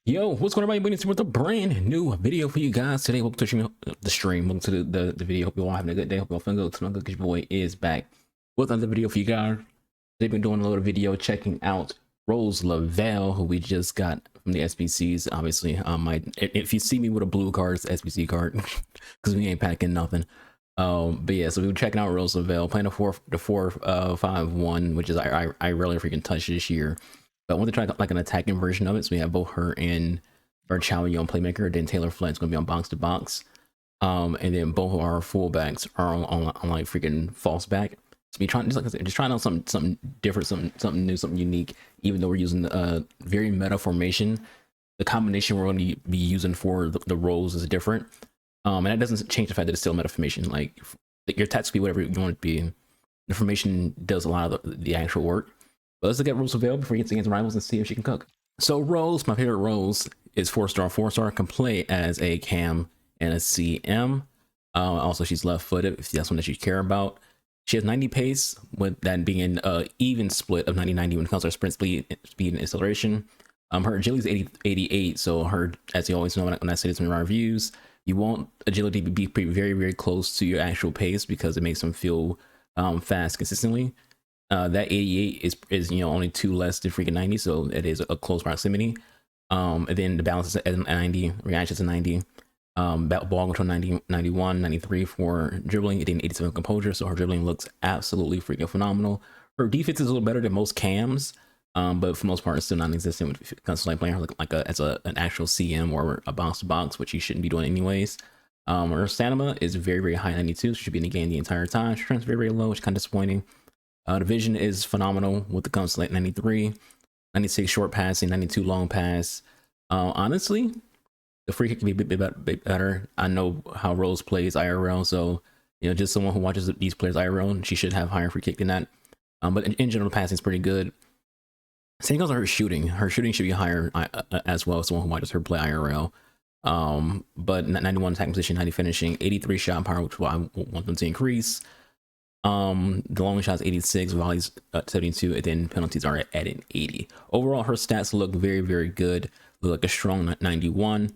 Yo, what's going on, everybody? With a brand new video for you guys today. Welcome to the stream. Welcome to the video. Hope you're all having a good day. Hope you're all feeling good. It's my good because your boy is back with another video for you guys. They've been doing a little video checking out Rose Lavelle, who we just got from the SBCs. Obviously, if you see me with a blue card, it's SBC card because we ain't packing nothing. But yeah, so we were checking out Rose Lavelle, playing the 4-5-1, which is I rarely freaking touch this year. But I want to try like an attacking version of it. So we have both her and Karchaoui on Playmaker. Then Taylor Flint's going to be on box to box. And then both of our fullbacks are on like freaking false back. So we trying, just like I said, just trying out something different, something new, something unique. Even though we're using a very meta formation, the combination we're going to be using for the roles is different. And that doesn't change the fact that it's still meta formation. Like your attacks be whatever you want it to be. The formation does a lot of the actual work. But let's look at Rose Lavelle before we get against rivals and see if she can cook. So Rose, my favorite Rose, is 4-star. 4-star can play as a cam and a CM. Also, she's left-footed if that's one that you care about. She has 90 pace, with that being an even split of 90-90 when it comes to her sprint speed and acceleration. Her agility is 88, so her, as you always know when I say this in my reviews, you want agility to be very, very close to your actual pace because it makes them feel fast consistently. That 88 is only 2 less than freaking 90, so it is a close proximity. And then the balance is at 90, reactions to 90, ball control 90, 91, 93 for dribbling, and then 87 composure. So her dribbling looks absolutely freaking phenomenal. Her defense is a little better than most cams, but for the most part, it's still non-existent when it comes to like playing her like as an actual CM or a box to box, which you shouldn't be doing anyways. Her stamina is very, very high, 92. She should be in the game the entire time. Strength is very, very low, which is kind of disappointing. The vision is phenomenal with the comes to like 93, 96 short passing, 92 long pass. Honestly, the free kick can be a bit better. I know how Rose plays IRL, so just someone who watches these players IRL, she should have higher free kick than that. But in general, passing is pretty good. Same goes on her shooting. Her shooting should be higher as well. Someone who watches her play IRL. But 91 attack position, 90 finishing, 83 shot power, which I want them to increase. The long shot is 86, volleys 72, and then penalties are at an 80. Overall, her stats look very, very good. Look like a strong 91.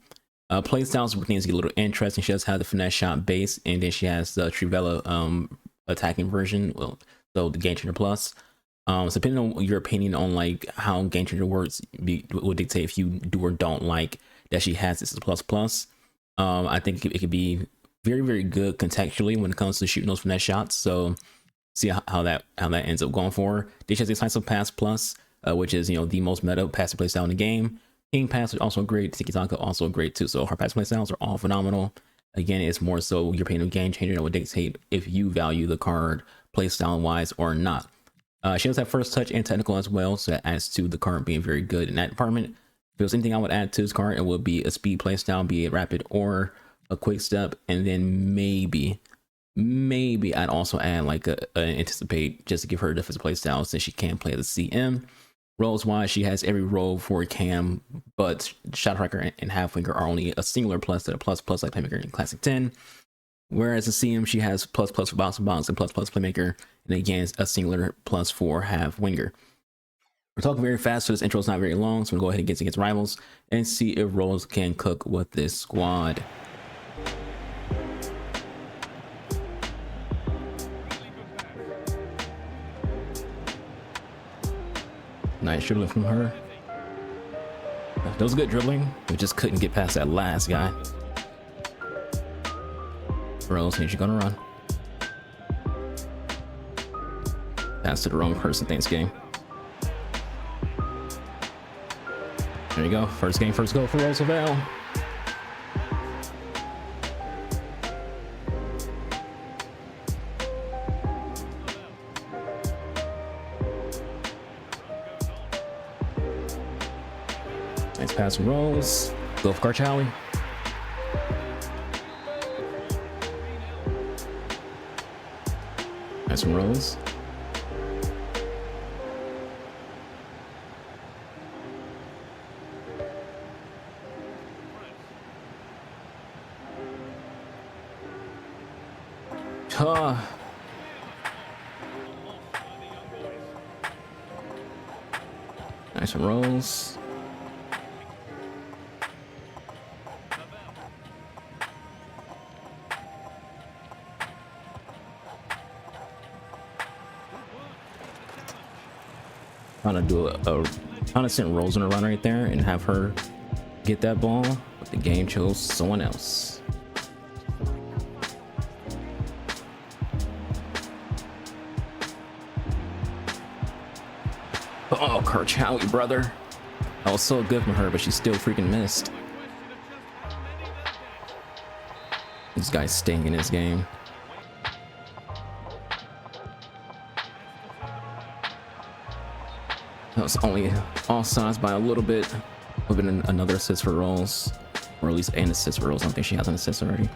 Play styles begins to get a little interesting. She does have the finesse shot base, and then she has the Trivella attacking version. Well, so the Game Changer Plus. So depending on your opinion on like how Game Changer works, will dictate if you do or don't like that she has this plus. I think it could be very, very good contextually when it comes to shooting those finesse shots. So see how that ends up going for her. She has Decisive Pass Plus, which is the most meta passive play style in the game. King Pass is also great. Tiki Taka also great too. So her passive play styles are all phenomenal. Again, it's more so your opinion of Game Changer that would dictate if you value the card play style wise or not. She does have first touch and technical as well, so that adds to the card being very good in that department. If there's anything I would add to this card, it would be a speed play style, be it rapid or a quick step, and then maybe I'd also add like an anticipate just to give her a different play style since she can play the CM. Roles wise, she has every role for cam, but shot tracker and half winger are only a singular plus to the plus like playmaker in classic 10. Whereas the CM, she has plus for box to box and plus playmaker, and again a singular plus for half winger. We're talking very fast, so this intro is not very long, so we'll go ahead and get against rivals and see if Rose can cook with this squad. Nice dribbling from her. That was good dribbling. We just couldn't get past that last guy. Rose, here's you gonna run. Pass to the wrong person, thanks game. There you go. First game, first goal for Rose Lavelle. Nice pass from Rose. Go for Karchaoui. Nice from Rose. Nice from Rose. Trying to do trying to send Rose on a run right there and have her get that ball, but the game chose someone else. Oh, Karchaoui, brother. That was so good from her, but she still freaking missed. This guy's staying in his game. That was only offsides by a little bit. Would have been another assist for Rose, or at least an assist for Rose. I don't think she has an assist already.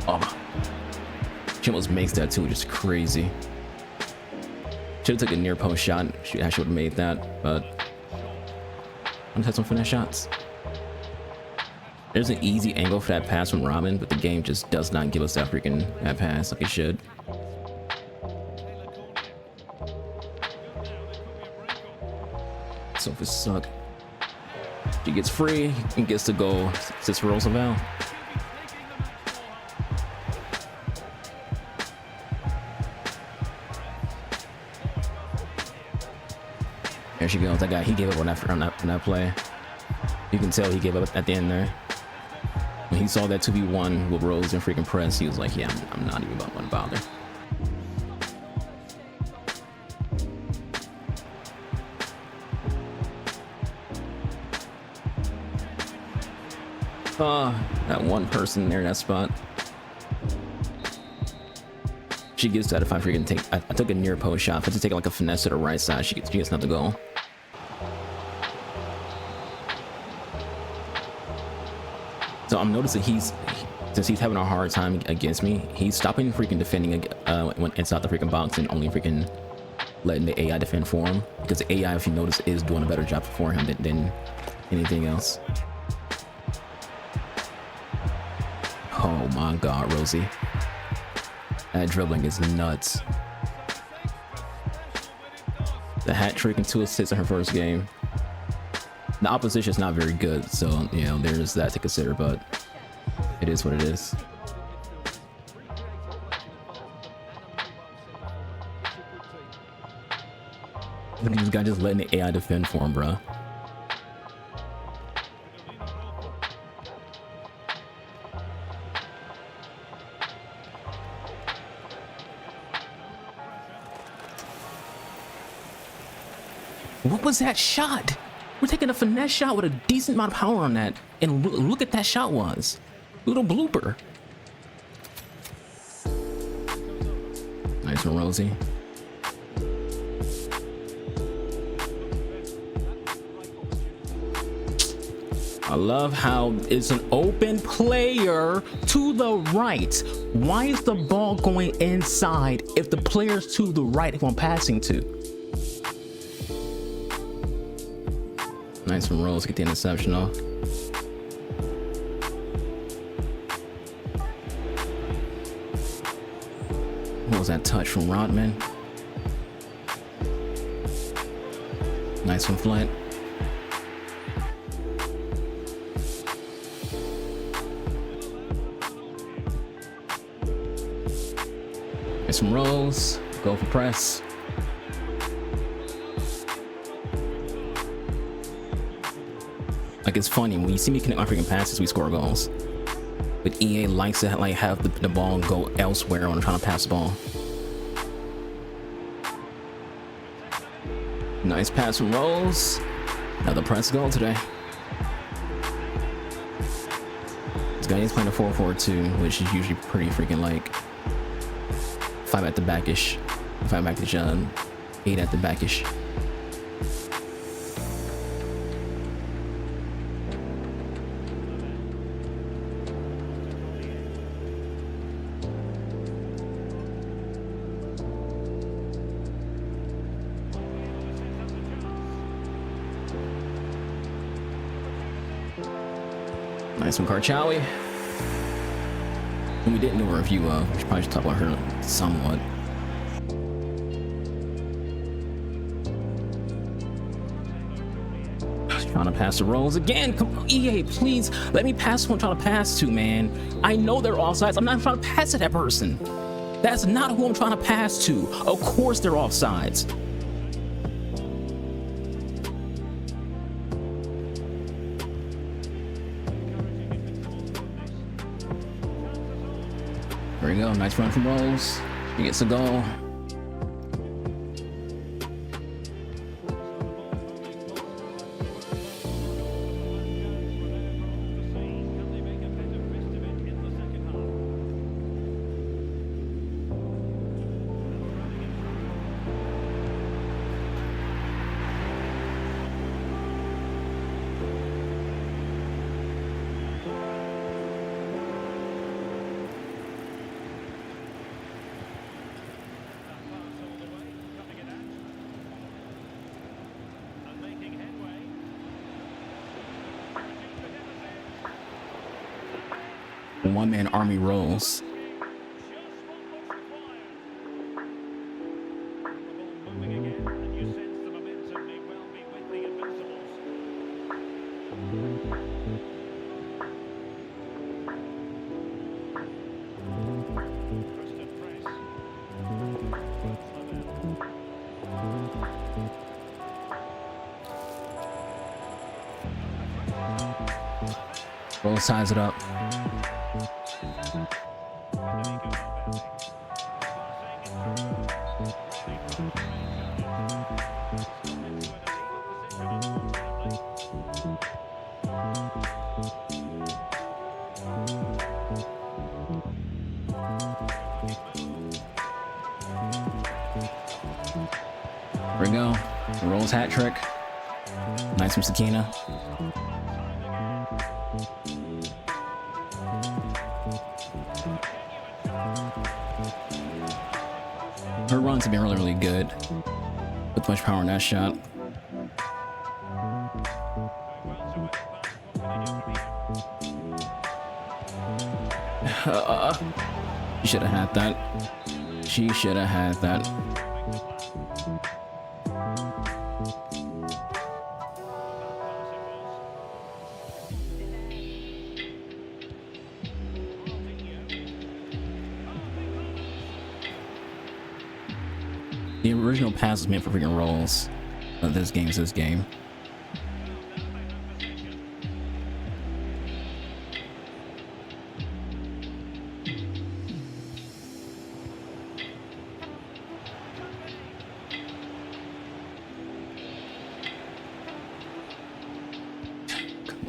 Oh, she almost makes that too, which is crazy. Should have took a near post shot. She actually would have made that, but I'm had some finesse shots. There's an easy angle for that pass from Robin, but the game just does not give us that freaking that pass like it should. So if it suck, she gets free and gets to go assist for Lavelle. There she goes. That guy, he gave up on that play. You can tell he gave up at the end there. When he saw that 2v1 with Rose and freaking press, he was like, yeah, I'm not even about to bother. That one person there in that spot. She gets that if I freaking take. I took a near post shot. If I just take like a finesse to the right side, she gets not to go. So I'm noticing since he's having a hard time against me, he's stopping freaking defending when inside the freaking box and only freaking letting the AI defend for him, because the AI, if you notice, is doing a better job for him than anything else. Oh my God, Rosie. That dribbling is nuts. The hat trick and 2 assists in her first game. The opposition is not very good, so you know there's that to consider, but it is what it is. Look at this guy just letting the AI defend for him, bro. What was that shot? We're taking a finesse shot with a decent amount of power on that, and look at that shot was. Little blooper. Nice one, Rosie. I love how it's an open player to the right. Why is the ball going inside if the player's to the right who I'm passing to? Nice from Rose, get the interception off. What was that touch from Rodman? Nice from Flint. Nice from Rose, go for press. Like, it's funny when you see me connect my freaking passes, we score goals. But EA likes to like have the ball go elsewhere when I'm trying to pass the ball. Nice pass from Rose. Another press goal today. This guy is playing a 4-4-2, which is usually pretty freaking like 5 at the backish, 5 backish, 8 at the backish. Nice from Karchaoui. We didn't do a review of. We should probably talk about her somewhat. Trying to pass the rolls again. Come on, EA, please let me pass who I'm trying to pass to, man. I know they're offsides. I'm not trying to pass to that person. That's not who I'm trying to pass to. Of course they're offsides. There we go. Nice run from Rose. He gets a goal. One-man army rolls. Rolls ties it up. There we go. Rolls hat trick. Nice from Sakina. Her runs have been really good. With much power in that shot. She should have had that. She should have had that. The original pass was meant for freaking rolls. This game's this game.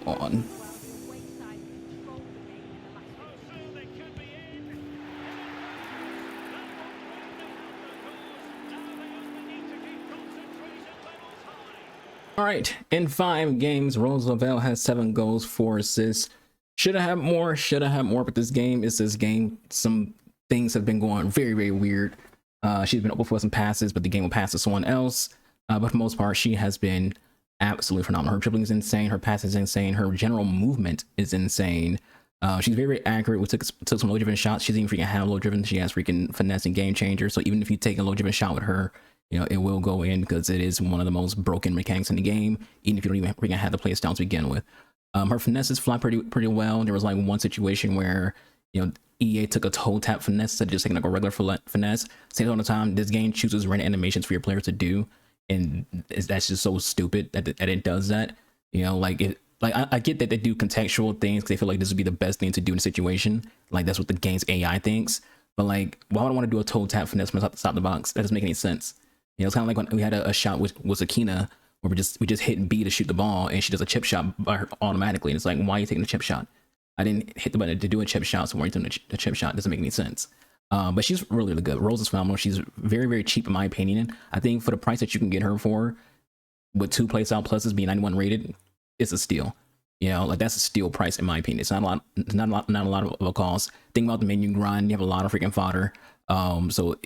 Come on. All right, in 5 games, Rose Lavelle has 7 goals, 4 assists. Should have had more, but this game is this game. Some things have been going very weird. She's been open for some passes, but the game will pass to someone else. But for the most part, she has been absolutely phenomenal. Her dribbling is insane. Her pass is insane. Her general movement is insane. She's very accurate. We took some low driven shots. She's even freaking had low driven. She has freaking finesse and game changer. So even if you take a low driven shot with her, you know, it will go in because it is one of the most broken mechanics in the game, even if you don't even freaking have the play style to begin with. Her finesses fly pretty well. There was like one situation where, you know, EA took a toe tap finesse instead of just taking like a regular finesse. Same all the time, this game chooses random animations for your players to do, and that's just so stupid that it does that. You know, like I get that they do contextual things because they feel like this would be the best thing to do in a situation. Like that's what the game's AI thinks. But like, why would I want to do a toe tap finesse from top the box? That doesn't make any sense. You know, it's kind of like when we had a shot with Sakina where we just hit B to shoot the ball and she does a chip shot by her automatically. And it's like, why are you taking the chip shot? I didn't hit the button to do a chip shot, so why are you doing the chip shot? It doesn't make any sense. But she's really good. Rose is phenomenal. She's very cheap in my opinion. I think for the price that you can get her for, with 2 playstyle pluses being 91 rated, it's a steal. You know, like that's a steal price in my opinion. It's not a lot of a cost. Think about the menu grind. You have a lot of freaking fodder. So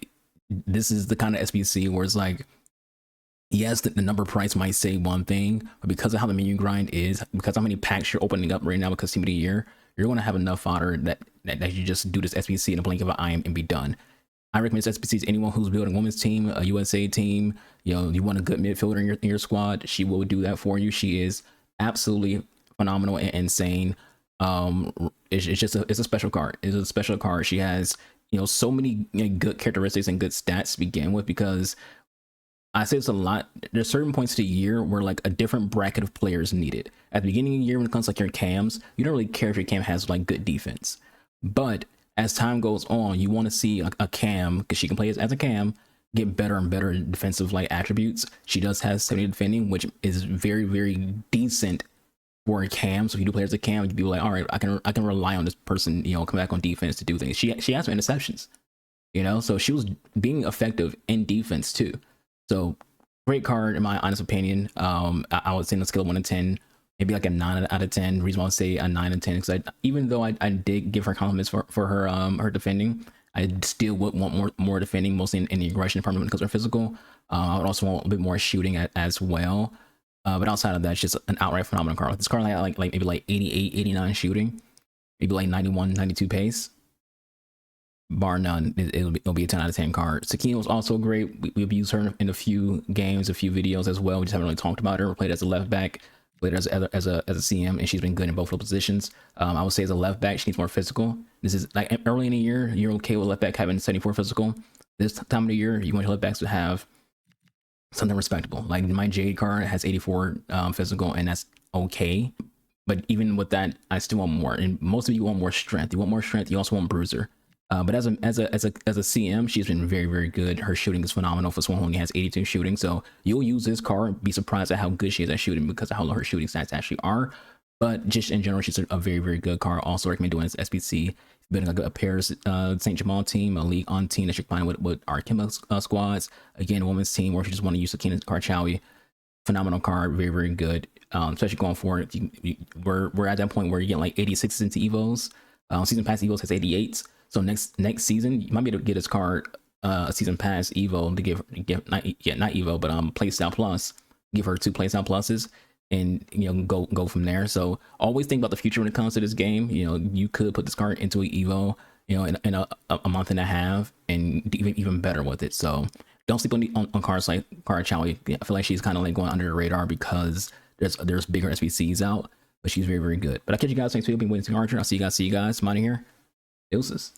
this is the kind of SBC where it's like, yes, the number price might say one thing, but because of how the menu grind is, because how many packs you're opening up right now because Team of the Year, you're going to have enough fodder that you just do this SBC in a blink of an eye and be done. I recommend this SBC to anyone who's building a women's team, a USA team. You know, you want a good midfielder in your squad, she will do that for you. She is absolutely phenomenal and insane. It's just it's a special card. It's a special card. She has, you know, so many, you know, good characteristics and good stats to begin with, because I say it's a lot. There's certain points of the year where like a different bracket of players needed. At the beginning of the year, when it comes to like your cams, you don't really care if your cam has like good defense. But as time goes on, you want to see a cam, because she can play as a cam, get better and better defensive like attributes. She does have 70 defending, which is very, very decent for a cam. So if you do play as a cam, you'd be like, all right, I can rely on this person, you know, come back on defense to do things. She has some interceptions, you know, so she was being effective in defense too. So great card in my honest opinion. I would say on a scale of 1 to 10, maybe like a 9 out of 10. The reason why I would say a 9 and 10 because even though I did give her compliments for her her defending, I still would want more defending, mostly in the aggression department because of her physical. I would also want a bit more shooting as well. But outside of that, it's just an outright phenomenal card. This card like maybe like 88, 89 shooting, maybe like 91, 92 pace. Bar none, it'll be a 10 out of 10 card. Sakina was also great. We've used her in a few games, a few videos as well. We just haven't really talked about her. We played as a left back, played as a CM, and she's been good in both of those positions. I would say as a left back, she needs more physical. This is like early in the year, you're okay with left back having 74 physical. This time of the year, you want your left backs to have something respectable. Like my Jade card has 84 physical, and that's okay. But even with that, I still want more. And most of you want more strength. You want more strength. You also want bruiser. But as a CM, she's been very, very good. Her shooting is phenomenal for someone who only has 82 shooting. So you'll use this card, be surprised at how good she is at shooting because of how low her shooting stats actually are. But just in general, she's a very, very good card. Also recommend doing this SBC, building a Paris St. Jamal team, a League on team that you're playing with our Kimba squads. Again, a women's team, or if you just want to use Sakina Karchaoui, phenomenal card, very, very good. Especially going forward, we're at that point where you get like 86s into Evos. Season pass Evos has 88s. So next season, you might be able to get this card a season pass Evo to give not Evo, but Playstyle Plus. Give her 2 Playstyle Pluses, and you know go from there. So always think about the future when it comes to this game. You know, you could put this card into an Evo, you know, in a month and a half, and even better with it. So don't sleep on cards like Karchaoui. I feel like she's kind of like going under the radar because there's bigger SBCs out, but she's very, very good. But I'll catch you guys next week. I'll be waiting to Archer. I'll see you guys. I'm out of here. Deuces.